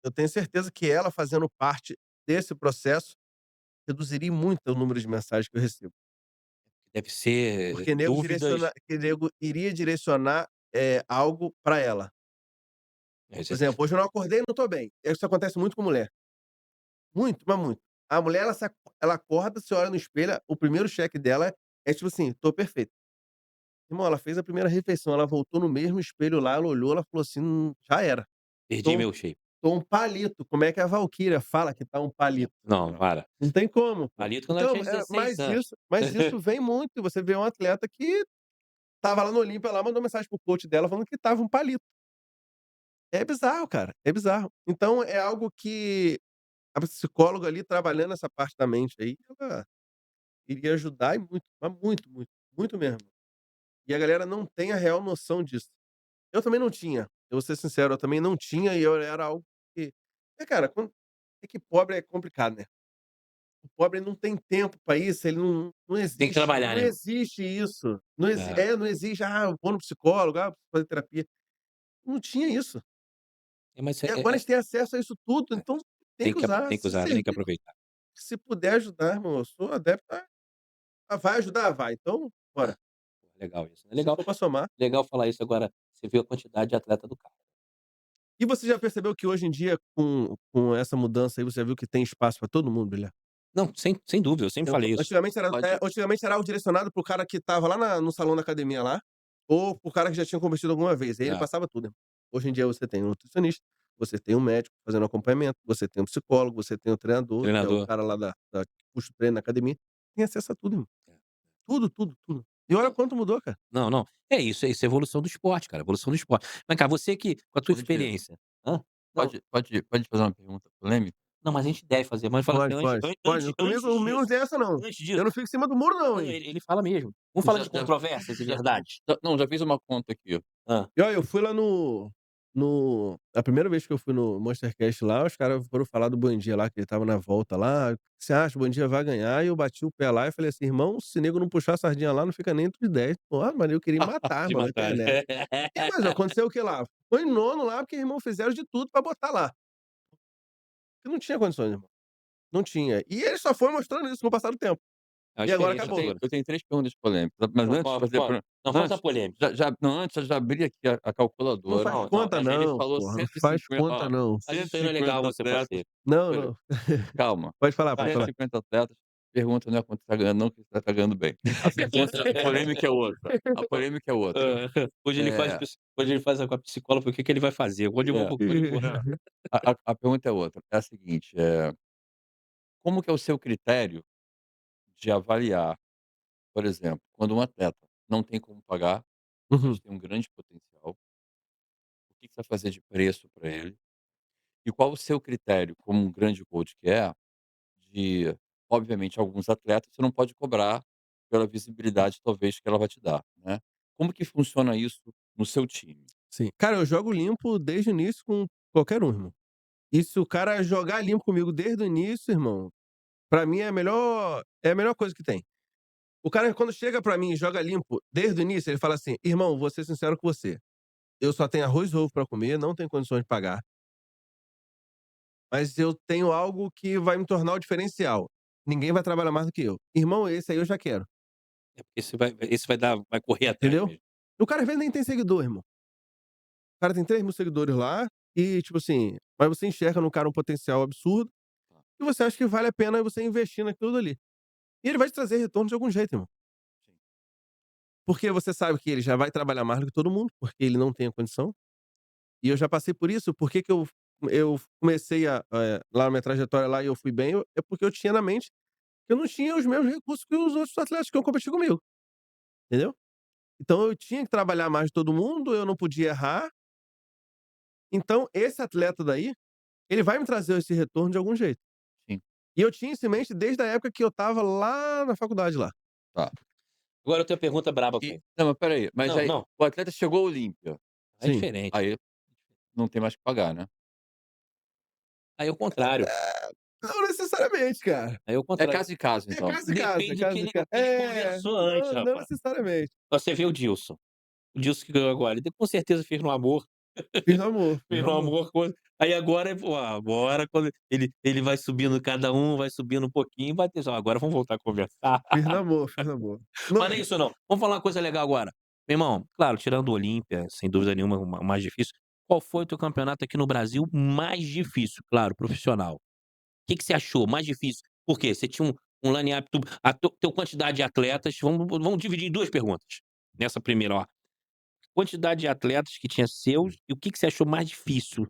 eu tenho certeza que ela fazendo parte desse processo, reduziria muito o número de mensagens que eu recebo. Deve ser Porque dúvidas. nego iria direcionar, algo pra ela. Por Exa exemplo, hoje eu não acordei e não tô bem. Isso acontece muito com mulher. Muito, mas muito. A mulher ela acorda, você olha no espelho, o primeiro cheque dela é tipo assim: "Tô perfeita". Irmão, ela fez a primeira refeição, ela voltou no mesmo espelho lá, ela olhou, ela falou assim: já era. perdi Tô meu shape. tô um palito". Como é que a Valquíria fala que tá um palito? Não, para. Não tem como, pô. Palito quando ela Então, tinha 16 mas anos. isso vem muito, você vê um atleta que estava lá no Olímpia, lá, mandou mensagem para o coach dela falando que estava um palito. É bizarro, cara, é bizarro. Então é algo que a psicóloga ali trabalhando essa parte da mente aí, ela iria ajudar e muito, mas muito, muito, muito mesmo. E a galera não tem a real noção disso. Eu também não tinha, eu vou ser sincero, eu também não tinha e eu era algo que cara, é que pobre é complicado, né. O pobre não tem tempo pra isso, ele não Tem que existe, trabalhar, não né, mano? existe isso. É. Não existe: "Ah, eu vou no psicólogo, ah, preciso fazer terapia". Não tinha isso. É, mas E agora a gente tem acesso a isso tudo, é, então tem que usar, tem que se usar, tem que servir aproveitar. se puder ajudar, irmão, eu sou adepto vai ajudar? Vai, então É, bora. pô, legal isso. É Se legal for pra somar. legal falar isso agora, você viu a quantidade de atleta do cara. E você já percebeu que hoje em dia com essa mudança aí, você já viu que tem espaço pra todo mundo brilhar? Não, sem dúvida, eu sempre falei isso. Pode Antigamente era algo direcionado para o cara que estava lá no salão da academia lá, ou para o cara que já tinha convertido alguma vez, aí ele É, passava tudo. Hoje em dia você tem um nutricionista, você tem um médico fazendo acompanhamento, você tem um psicólogo, você tem o treinador, que é o treinador. cara lá da que puxa o treino na academia, tem acesso a tudo, irmão. É. Tudo, tudo, tudo. E olha quanto mudou, cara. Não, não. É isso é evolução do esporte, cara, evolução do esporte. Vem cá, você que com a tua pode experiência hã? Não, pode fazer uma pergunta polêmica? não, mas a gente deve fazer, mas fala assim, Pode, pode, pode. Comigo não tem essa não. antes Eu disso, não fico em cima do muro não, não, hein. ele fala mesmo. Vamos falar Já de já controvérsias e já verdades. não, já fiz uma conta aqui, ó. Hã. E olha, eu fui lá A primeira vez que eu fui no Monstercast lá, os caras foram falar do Buendia lá, que ele estava na volta lá: "O que você acha? O Buendia vai ganhar", e eu bati o pé lá e falei assim: "Irmão, se nego não puxar a sardinha lá, não fica nem entre os 10". Porra, mas eu queria me matar, De irmão, na matar, né. internet. E mas aconteceu o que lá? Foi em nono lá, porque, irmão, fizeram de tudo pra botar lá, porque não tinha condições, irmão, não tinha. E ele só foi mostrando isso com o passar do tempo. É a E agora experiência Eu acabou. tenho toda. eu tenho 3 perguntas polêmicas, mas Então antes de qual fazer a qual? per Não, faça a antes, polêmica. não, antes eu já abri aqui a Não calculadora. faz Não, não, conta mas ele não, falou porra, não cento e faz cinquenta. conta Ó, não. Mas isso aí não é legal 150 você atletas. fazer. Não, Olha, não. calma, Pode falar, Vai, pode cento e falar. vai. cinquenta atletas, pergunta não é quanto tá ganhando não, que você tá ganhando bem. A polêmica é outra, a polêmica é outra. Hã. Hoje ele faz É, psi hoje ele faz com a psicóloga, o que que ele vai fazer? é, Onde eu vou a pergunta é outra, é a seguinte, como que é o seu critério de avaliar, por exemplo, quando um atleta não tem como pagar, mas Uhum, tem um grande potencial, o que que você vai fazer de preço para ele? E qual o seu critério, como um grande coach que é, de obviamente, alguns atletas você não pode cobrar pela visibilidade, talvez, que ela vai te dar, né. Como que funciona isso no seu time? sim. Cara, eu jogo limpo desde o início com qualquer um, irmão. E se o cara jogar limpo comigo desde o início, irmão, pra mim é a melhor coisa que tem. O cara quando chega pra mim e joga limpo desde o início, ele fala assim: "Irmão, vou ser sincero com você, eu só tenho arroz e ovo pra comer, não tenho condições de pagar, mas eu tenho algo que vai me tornar o diferencial. Ninguém vai trabalhar mais do que eu. Irmão, esse aí eu já quero", é porque esse vai correr atrás entendeu? mesmo. O cara às vezes nem tem seguidor, irmão. O cara tem 3.000 seguidores lá e, tipo assim, mas você enxerga no cara um potencial absurdo Tá, e você acha que vale a pena você investir naquilo dali. E ele vai te trazer retorno de algum jeito, irmão. sim. Porque você sabe que ele já vai trabalhar mais do que todo mundo, porque ele não tem a condição. E eu já passei por isso, por que que eu comecei lá na minha trajetória lá e eu fui bem, é porque eu tinha na mente que eu não tinha os mesmos recursos que os outros atletas que iam competir comigo, entendeu? Então eu tinha que trabalhar mais de todo mundo, eu não podia errar. Então esse atleta daí, ele vai me trazer esse retorno de algum jeito. Sim, E eu tinha isso em mente desde a época que eu estava lá na faculdade lá. tá. Agora eu tenho uma pergunta braba com E ele. não, mas espera aí, mas Não, aí não, o atleta chegou ao Olímpia, é Sim. diferente. aí não tem mais que pagar, né? Aí é o contrário, Não necessariamente, cara. aí é o É contrário. caso em caso, É então. casa e casa, Depende do que casa e ele casa. conversou antes, Não rapaz. necessariamente. Você vê o Dilson. O Dilson que ganhou agora, ele com certeza fez no amor, Fiz no amor, fiz fez no no amor. amor com aí agora, pô, agora quando ele vai subindo cada um, vai subindo um pouquinho, vai ter só: "Agora vamos voltar a conversar". Fiz no amor, fiz no amor. Não Mas não é isso não. Vamos falar uma coisa legal agora. Meu irmão, claro, tirando o Olímpia, sem dúvida nenhuma o mais difícil, qual foi o teu campeonato aqui no Brasil mais difícil? Claro, profissional. Que você achou mais difícil? Por quê? Você tinha um line-up tu a teu quantidade de atletas vamos dividir em 2 perguntas, nessa primeira, ó. Quantidade de atletas que tinha seus e o que você achou mais difícil?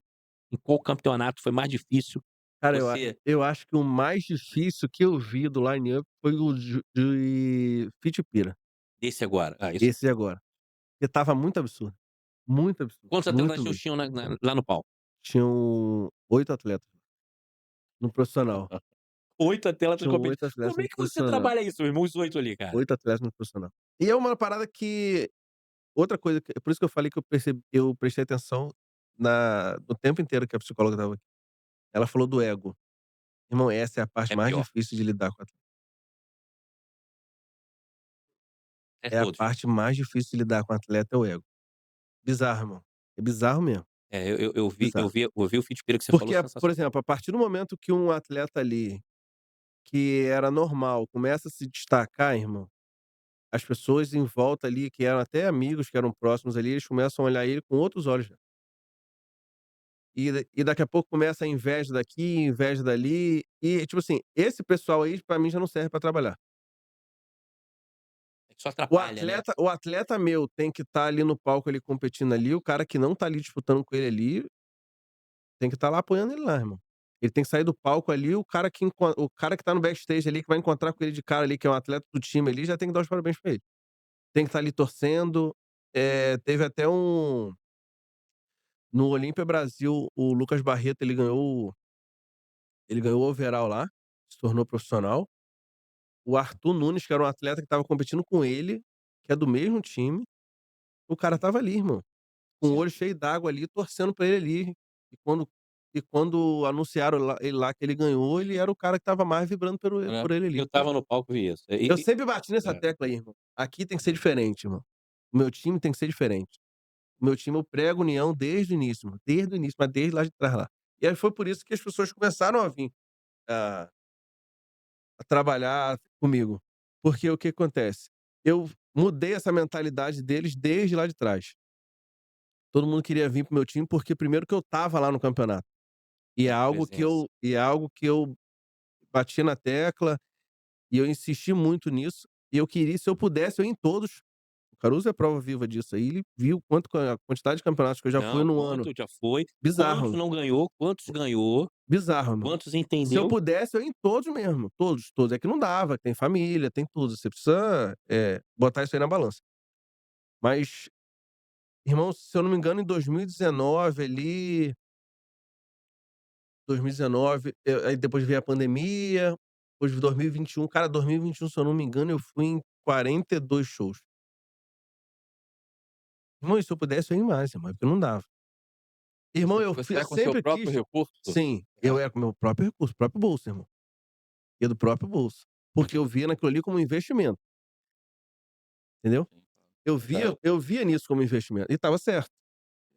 Em qual campeonato foi mais difícil cara, você eu acho que o mais difícil que eu vi do line-up foi o de Fitipira, desse agora? Ah, isso. esse de agora. Porque estava muito absurdo, Quantos atletas muito seus mesmo. tinham lá no palco? Tinham 8 atletas no profissional. 8 atletas Tinham competindo. 8 atletas Como é no que você profissional, trabalha isso, meu irmão, os 8 ali, cara? 8 atletas no profissional. E é uma parada que outra coisa que por isso que eu falei que eu prestei atenção no tempo inteiro que a psicóloga estava aqui. Ela falou do ego. Irmão, essa é a parte É mais pior, difícil de lidar com atleta. é É a todos. parte mais difícil de lidar com atleta é o ego. Bizarro, irmão. É bizarro mesmo, É, eu bizarro. vi eu vi o Fitspira que você falou, Porque, por sensacional. exemplo, a partir do momento que um atleta ali, que era normal, começa a se destacar, irmão, as pessoas em volta ali, que eram até amigos, que eram próximos ali, eles começam a olhar ele com outros olhos já. E daqui a pouco começa a inveja daqui, inveja dali, e tipo assim, esse pessoal aí pra mim já não serve pra trabalhar. Isso atrapalha, né. O atleta meu tem que estar ali no palco, ali, competindo ali, o cara que não tá ali disputando com ele ali, tem que estar lá apoiando ele lá, irmão. Ele tem que sair do palco ali, o cara que tá no backstage ali, que vai encontrar com ele de cara ali, que é um atleta do time ali, já tem que dar os parabéns pra ele. Tem que estar ali torcendo. Teve até no Olímpia Brasil, o Lucas Barreto, ele ganhou o overall lá, se tornou profissional. O Arthur Nunes, que era um atleta que estava competindo com ele, que é do mesmo time, o cara estava ali, irmão. com o Certo. olho cheio d'água ali, torcendo pra ele ali. E quando quando anunciaram lá ele lá que ele ganhou, ele era o cara que estava mais vibrando né. por ele ali. Eu estava no palco e vi isso. Eu sempre bati nessa É, tecla aí, irmão. Aqui tem que ser diferente, irmão. O meu time tem que ser diferente. O meu time eu prego união desde o início, mano, desde o início, mas desde lá de trás lá. E aí foi por isso que as pessoas começaram a vir a trabalhar comigo. Porque o que acontece? Eu mudei essa mentalidade deles desde lá de trás. Todo mundo queria vir para o meu time, porque primeiro que eu estava lá no campeonato. E é a algo que presença. eu bati na tecla, e eu insisti muito nisso, e eu queria, se eu pudesse, eu ia em todos. O Caruso é prova viva disso aí, ele viu quanto a quantidade de campeonatos que eu já fui Não, no ano. quanto já foi, quantos Bizarro, não ganhou, quantos ganhou, bizarro, irmão. quantos Se eu entendeu. pudesse, eu ia em todos mesmo, todos, todos. É que não dava, tem família, tem tudo, você precisa, botar isso aí na balança. Mas, irmão, se eu não me engano, em 2019 ali, 2019, aí depois veio a pandemia, depois de 2021, cara, 2021, se eu não me engano, eu fui em 42 shows. Irmão, e se eu pudesse, eu ia em mais, irmão, é porque não dava. Irmão, Você eu vai com seu sempre próprio quis. recurso? Sim, eu É. ia com o meu próprio recurso, próprio bolso, irmão. Ia do próprio bolso. Porque eu via naquilo ali como um investimento, entendeu? Sim, Eu claro. eu via nisso como investimento, e estava certo.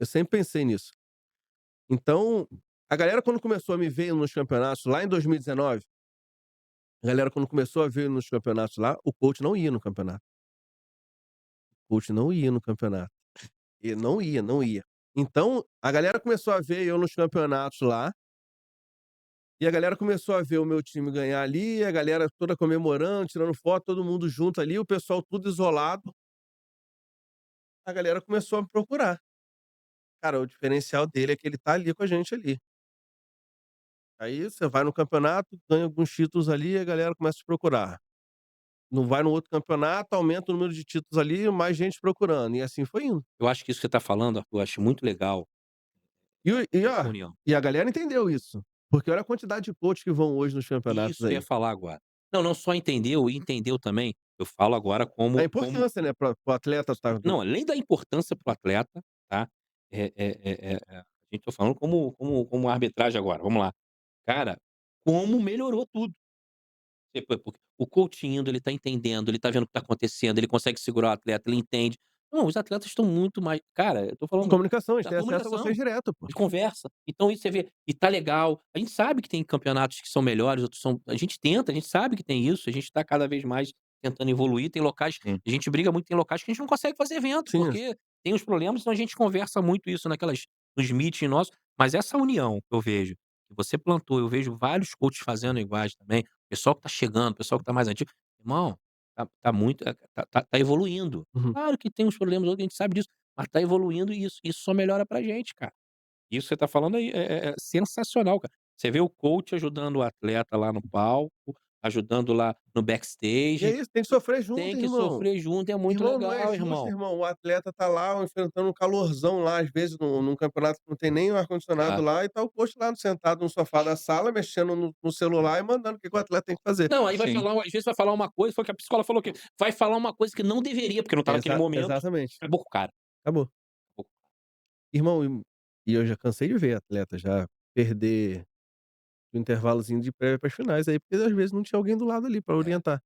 Eu sempre pensei nisso. Então, a galera quando começou a me ver nos campeonatos lá em 2019, a galera quando começou a ver nos campeonatos lá, o coach não ia no campeonato. O coach não ia no campeonato. E não ia, não ia. Então, a galera começou a ver eu nos campeonatos lá, e a galera começou a ver o meu time ganhar ali, a galera toda comemorando, tirando foto, todo mundo junto ali, o pessoal tudo isolado. A galera começou a me procurar. Cara, o diferencial dele é que ele tá ali com a gente ali. Aí você vai no campeonato, ganha alguns títulos ali, a galera começa a te procurar. Não vai no outro campeonato, aumenta o número de títulos ali, mais gente procurando, e assim foi indo. Eu acho que isso que você está falando, Arthur, eu acho muito legal essa Ó, união. e a galera entendeu isso, porque olha a quantidade de coaches que vão hoje nos E campeonatos isso que eu ia aí. falar agora. Não, não só entendeu, e entendeu também, eu falo agora A como importância, né, para o atleta estar do. não, além da importância para o atleta, tá, a gente tô falando como arbitragem agora, vamos lá. Cara, como melhorou tudo. Tipo, porque o coach indo, ele tá entendendo, ele tá vendo o que tá acontecendo, ele consegue segurar o atleta, ele entende. Não, os atletas estão muito mais cara, eu tô falando Comunicação, a gente da tem acesso a vocês comunicação, direto, pô. de conversa. Então isso você vê e tá legal. A gente sabe que tem campeonatos que são melhores, outros são a gente tenta, a gente sabe que tem isso, a gente tá cada vez mais tentando evoluir. Tem locais Sim, a gente briga muito, tem locais que a gente não consegue fazer evento, Sim, porque tem os problemas, então a gente conversa muito isso nos meetings nossos. Mas essa união que eu vejo, que você plantou, eu vejo vários coaches fazendo iguais também, pessoal que tá chegando, pessoal que tá mais antigo, irmão, tá muito tá evoluindo. uhum. Claro que tem uns problemas, a gente sabe disso, mas tá evoluindo e isso só melhora pra gente, cara. Isso que você tá falando aí é sensacional, cara. Você vê o coach ajudando o atleta lá no palco, ajudando lá no E é backstage, isso, tem que e sofrer tem junto, que irmão. sofrer junto, é muito Irmão, não é legal, justo, irmão. irmão, o atleta tá lá enfrentando um calorzão lá, às vezes num campeonato que não tem nem o ar-condicionado Ah. lá, e tá o coach lá sentado no sofá da sala, mexendo no celular e mandando o que que o atleta tem que fazer. Não, aí vai sim. falar às vezes vai falar uma coisa, foi o que a psicóloga falou que vai falar uma coisa que não deveria, porque não tá naquele momento, Exatamente, acabou com o cara. acabou. Acabou. Irmão, e eu já cansei de ver atleta já perder o intervalozinho de prévia para as finais aí, porque às vezes não tinha alguém do lado ali pra É. orientar.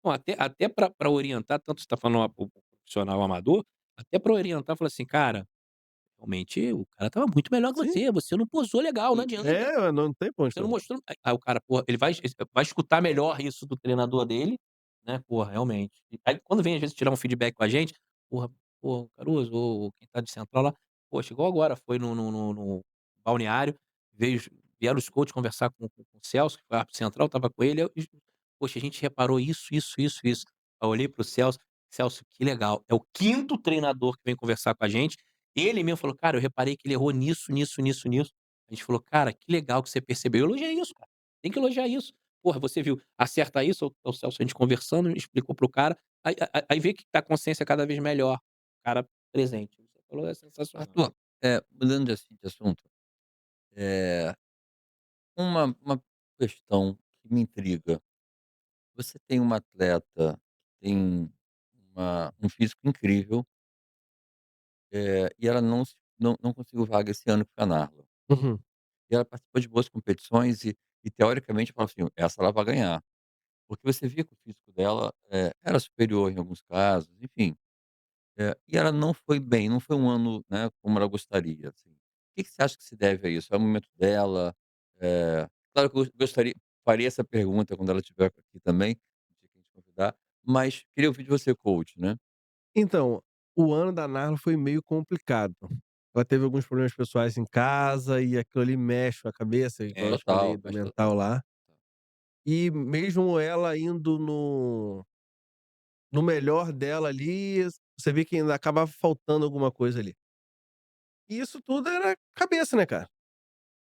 Bom, até pra orientar, tanto você tá falando o profissional amador, até pra orientar, falar assim: "Cara, realmente o cara estava muito melhor que Sim, você não posou legal, não adianta, não tem pra onde você não correr. mostrou". Aí o cara, porra, ele vai escutar melhor isso do treinador dele, né, porra, realmente. Aí quando vem às vezes tirar um feedback com a gente, porra, pô, Caruso ou quem tá de central lá, pô, chegou agora, foi no balneário, veio vieram os coaches conversar com o Celso, que foi árbitro central, estava com ele, "Poxa, a gente reparou isso, isso, isso, isso". Aí eu olhei para o Celso: "Celso, que legal, é o quinto treinador que vem conversar com a gente". Ele mesmo falou: "Cara, eu reparei que ele errou nisso, nisso, nisso, nisso". A gente falou: "Cara, que legal que você percebeu". Eu elogiei isso, cara, tem que elogiar isso. "Porra, você viu, acerta isso", o Celso, a gente conversando, explicou para o cara, aí vê que tá a consciência cada vez melhor, o cara presente. Você falou é sensacional. Arthur, mudando de assunto, eh, uma questão que me intriga. Você tem uma atleta que tem um físico incrível, e ela não conseguiu vaga esse ano que foi a Narla. Uhum. E ela participou de boas competições e teoricamente eu falava assim: "Essa ela vai ganhar", porque você via que o físico dela, era superior em alguns casos, enfim. E ela não foi bem, não foi um ano, né, como ela gostaria, assim. O que que você acha que se deve a isso? É o momento dela? Claro que eu gostaria faria essa pergunta quando ela estiver aqui também, no dia que a gente convidar, mas queria ouvir de você, coach, né. Então, o ano da Narla foi meio complicado. Ela teve alguns problemas pessoais em casa e aquilo ali mexe com a cabeça, igual eu te falei Total, do mas mental total. lá. E mesmo ela indo no melhor dela ali, você vê que ainda acabava faltando alguma coisa ali. E isso tudo era cabeça, né, cara.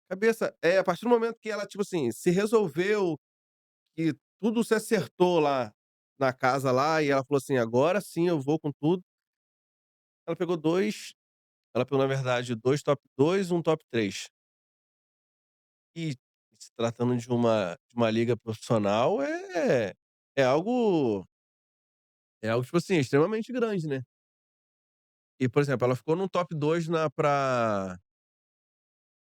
Cabeça. É, a partir do momento que ela, tipo assim, se resolveu, que tudo se acertou lá na casa lá, e ela falou assim: "Agora sim eu vou com tudo". Ela pegou 2 ela pegou na verdade 2 top 2 um top 3. E se tratando de uma liga profissional é algo é algo, tipo assim, extremamente grande, né. E, por exemplo, ela ficou num top 2 na pra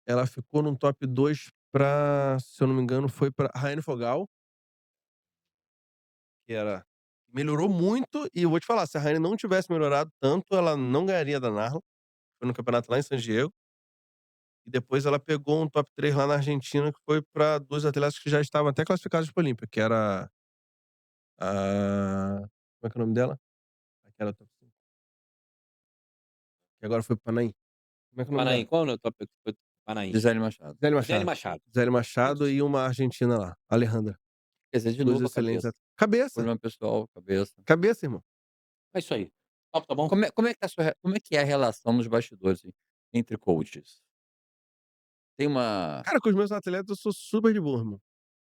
ela ficou num top 2 pra, se eu não me engano, foi pra Raiane Fogal, que era melhorou muito, e eu vou te falar, se a Raiane não tivesse melhorado tanto, ela não ganharia da Narla. Foi no campeonato lá em San Diego, e depois ela pegou um top 3 lá na Argentina, que foi pra 2 atletas que já estavam até classificados para o Olímpia, que era a como é que é o nome dela? Aquela top 5, que agora foi para Panaim. Como é que é o nome Panaim, dela? qual é o top Panaim? Gisele Machado. Gisele Gisele Machado. Machado. Gisele Machado Isso. e uma argentina lá, Alejandra. Quer dizer, de 2 novo a excelentes cabeça. cabeça, Problema pessoal, cabeça. cabeça, irmão. É isso aí. O papo tá bom? Como é que é a sua re como é que é a relação nos bastidores, assim, entre coaches? Tem uma Cara, com os meus atletas eu sou super de boa, irmão.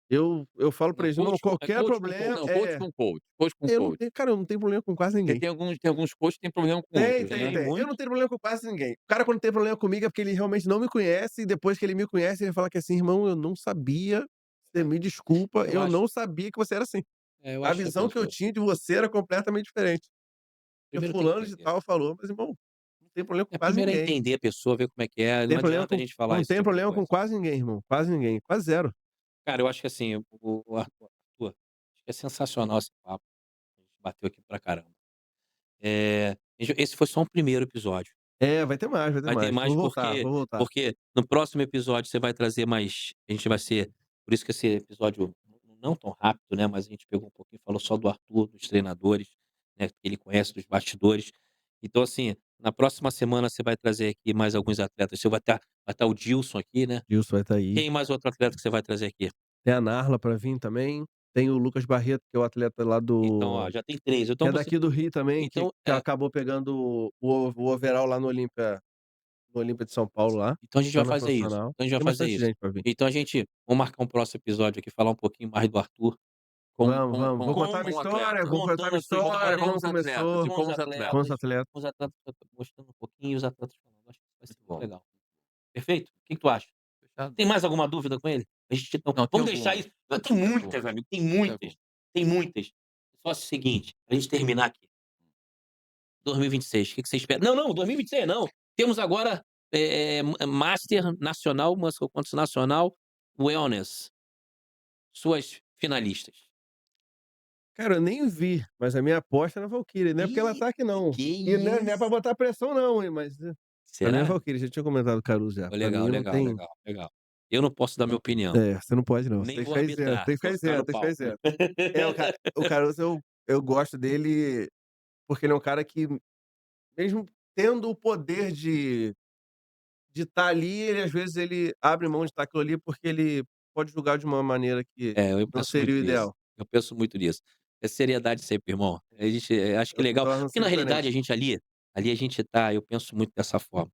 Eu falo pra não, eles: "Irmão, qualquer coach com problema" coach com coach, coach com eu não coach. tenho cara, eu não tenho problema com quase Porque ninguém. tem alguns coaches que têm problema com Tem, outros, tem, né. Tem tem. Eu não muito. tenho problema com quase ninguém. O cara quando tem problema comigo é porque ele realmente não me conhece, e depois que ele me conhece, ele fala que assim: "Irmão, eu não sabia, você É, me desculpa, Eu eu acho não sabia que você era assim. eu A acho que a visão que eu pessoa tinha de você era completamente diferente. Porque primeiro tem que fulano de entender. tal falou", mas irmão, não tem problema com quase Primeiro é ninguém. entender a pessoa, ver como é que é, não Tem problema adianta a com gente falar não esse tem tipo de problema com coisa. quase ninguém, irmão, quase ninguém, quase zero. Cara, eu acho que assim, o Arthur, acho que é sensacional esse papo, a gente bateu aqui pra caramba. Esse foi só um primeiro episódio. É, vai ter mais, vai ter Vai ter mais. mais Vou voltar, porque vou voltar. porque no próximo episódio você vai trazer mais a gente vai ser por isso que esse episódio não tão rápido, né, mas a gente pegou um pouquinho, falou só do Arthur, dos treinadores, né, que ele conhece, dos bastidores. Então, assim, na próxima semana você vai trazer aqui mais alguns atletas, você vai estar o Dilson aqui, né. Gilson vai estar aí. Quem mais outro atleta que você vai trazer aqui? Tem a Narla pra vir também, tem o Lucas Barreto, que é o atleta lá Então, ó, do já tem 3. que Então é você daqui do Rio também, que então que acabou pegando o overall lá no Olímpia de São Paulo lá, então a gente vai lá na fazer isso, profissional. então a gente vai Tem fazer bastante isso. gente pra vir. Então a gente vamos marcar um próximo episódio aqui, falar um pouquinho mais do Arthur. Com Vamos, com vamos. com Vou contar a Com minha com história, atletas. vou contar a contando minha a sua história, história, Com como os atletas, começou, e com os com os com atletas. os atletas. com os atletas mostrando um pouquinho e os atletas falando, acho que vai ser Muito muito bom. legal. Perfeito? O que que tu acha? Fechado? Tem mais alguma dúvida com ele? A gente não Não, tem vamos deixar algumas, isso tem tem muitas, algumas, amigo, tem algumas. tem muitas. Só o seguinte, pra gente terminar aqui, 2026, o que que você espera? Não, não, 2026 não, temos agora, Master Nacional, Muscle Conscious Nacional Wellness, suas finalistas. Cara, eu nem vi, mas a minha aposta é na Valkyria, não é porque ela Ih, tá aqui não. que E não é pra isso. botar pressão não, hein, mas, pra mim é Será? Valkyria, já tinha comentado com o Caruso já, Pô, pra mim legal, não legal, tem legal, legal. Eu não posso dar minha opinião, você não pode não, você nem tem que vou ficar isento, arbitrar, tem que vou ficar ficar isento, no tem que ficar palco. isento. É, o Caruso eu gosto dele, porque ele é um cara que, mesmo tendo o poder de estar ali, ele às vezes ele abre mão de estar aquilo ali, porque ele pode julgar de uma maneira que É, eu não penso seria muito o nisso, ideal. eu penso muito nisso. É seriedade sempre, irmão. A gente acho que é Eu legal, torno porque na sempre realidade a diferente. gente ali a gente tá eu penso muito dessa forma,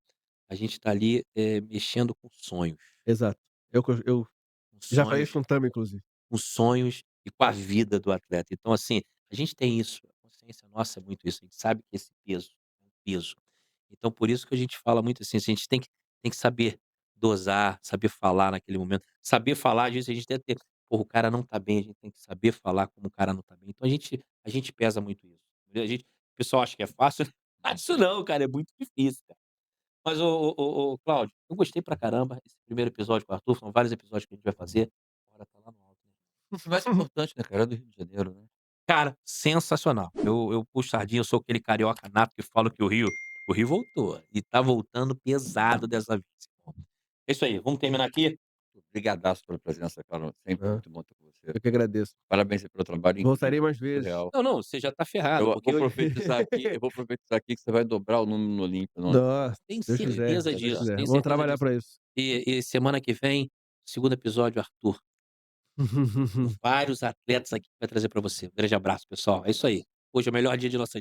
a gente tá ali, mexendo Exato. Eu com já falei isso sonhos com o Tami, inclusive. com sonhos e com a vida do atleta. Então, assim, a gente tem isso, a consciência nossa é muito isso, a gente sabe que esse peso é um peso. Então, por isso que a gente fala muito assim, a gente tem que saber dosar, saber falar naquele momento, saber falar disso, a gente deve ter porra, o cara não tá bem, a gente tem que saber falar como o cara não tá bem. Então a gente pesa muito isso. A gente o pessoal acha que é fácil, Faz isso não, cara, é muito difícil, cara. Mas ô Cláudio, eu gostei pra caramba esse primeiro episódio com o Arthur, são vários episódios que a gente vai fazer. Bora tá lá no alto, né. O mais importante, né, cara, é do Rio de Janeiro, né. Cara, sensacional. Eu puxo sardinha, eu sou aquele carioca nato que falo que o Rio voltou, e tá voltando pesado dessa vez. É isso aí, vamos terminar aqui? Brigadaço pela presença, cara, sempre Hã, muito bom estar com você. eu que agradeço. Parabéns aí pelo trabalho Voltarei incrível, mais vezes. surreal. Não, não, você já tá ferrado, Eu porque vou eu profetizar aqui que você vai dobrar o número no Olímpia no ano que vem. Nossa, tenho se Deus quiser, certeza se Deus disso, quiser. tenho Vamos certeza trabalhar disso. pra isso. E semana que vem, segundo episódio, Arthur, com vários atletas aqui que vai trazer pra você. Um grande abraço, pessoal. É isso aí. Hoje é o melhor dia de nossa